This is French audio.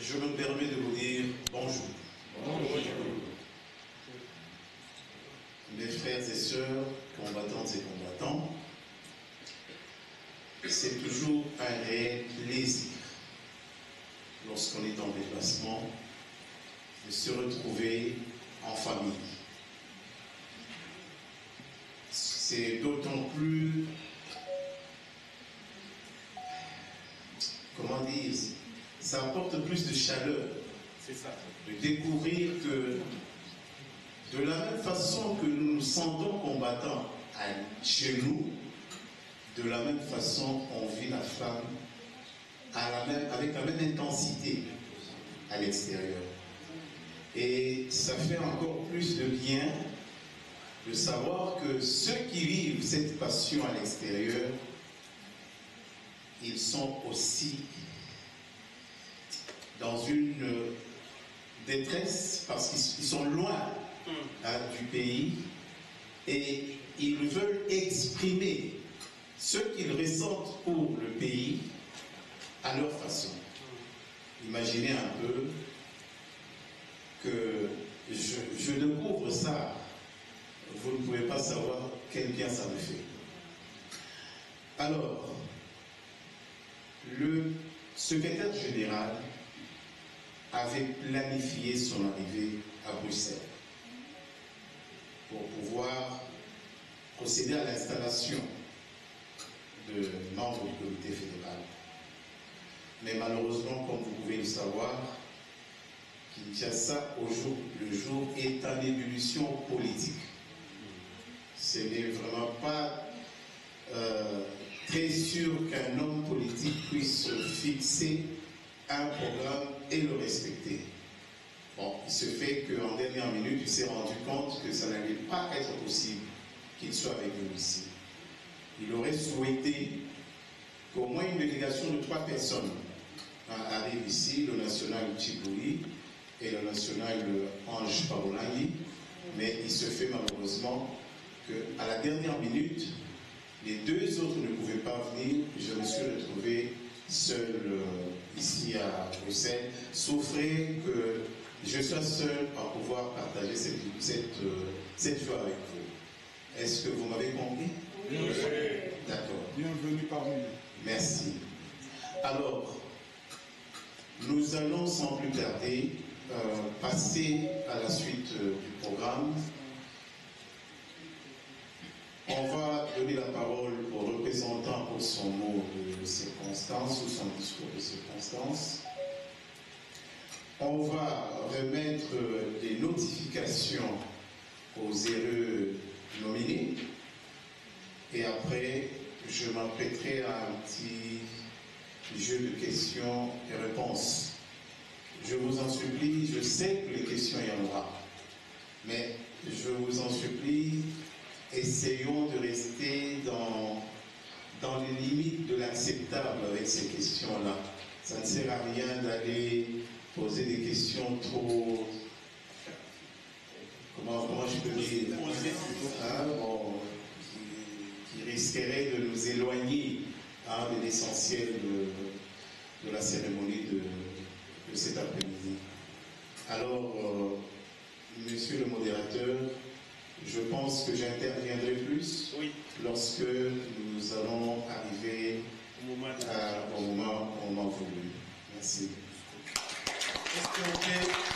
Je me permets de vous dire bonjour. Bonjour. Mes frères et sœurs, combattantes et combattants, c'est toujours un réel plaisir, lorsqu'on est en déplacement, de se retrouver en famille. C'est d'autant plus, comment dire, ça apporte plus de chaleur, c'est ça, de découvrir que de la même façon que nous nous sentons combattants chez nous, de la même façon on vit la femme avec la même intensité à l'extérieur. Et ça fait encore plus de bien de savoir que ceux qui vivent cette passion à l'extérieur, ils sont aussi dans une détresse parce qu'ils sont loin du pays et ils veulent exprimer ce qu'ils ressentent pour le pays à leur façon. Imaginez un peu que je découvre ça, vous ne pouvez pas savoir quel bien ça me fait. Alors, le secrétaire général avait planifié son arrivée à Bruxelles pour pouvoir procéder à l'installation de membres du comité fédéral. Mais malheureusement, comme vous pouvez le savoir, Kinshasa, le jour, est en ébullition politique. Ce n'est vraiment pas très sûr qu'un homme politique puisse fixer un programme et le respecter. Bon, il se fait qu'en dernière minute, il s'est rendu compte que ça n'allait pas être possible qu'il soit avec nous ici. Il aurait souhaité qu'au moins une délégation de 3 personnes arrive ici, le national Chiboui et le national Ange Paolani, mais il se fait malheureusement qu'à la dernière minute, les 2 autres ne pouvaient pas venir. Je me suis retrouvé seul ici à Bruxelles, souffrez que je sois seul à pouvoir partager cette joie avec vous. Est-ce que vous m'avez compris? Oui. D'accord. Bienvenue parmi nous. Merci. Alors, nous allons sans plus tarder passer à la suite du programme. On va donner la parole au représentant pour son mot de circonstance ou son discours de circonstance. On va remettre des notifications aux heureux nominés et après je m'apprêterai à un petit jeu de questions et réponses. Je vous en supplie, je sais que les questions il y en aura, mais je vous en supplie, essayons de rester dans les limites de l'acceptable avec ces questions-là. Ça ne sert à rien d'aller poser des questions trop... Comment je peux dire, qui risqueraient de nous éloigner de l'essentiel de la cérémonie de cet après-midi. Alors, monsieur le modérateur, je pense que j'interviendrai plus lorsque nous allons arriver au moment voulu. Merci. Est-ce que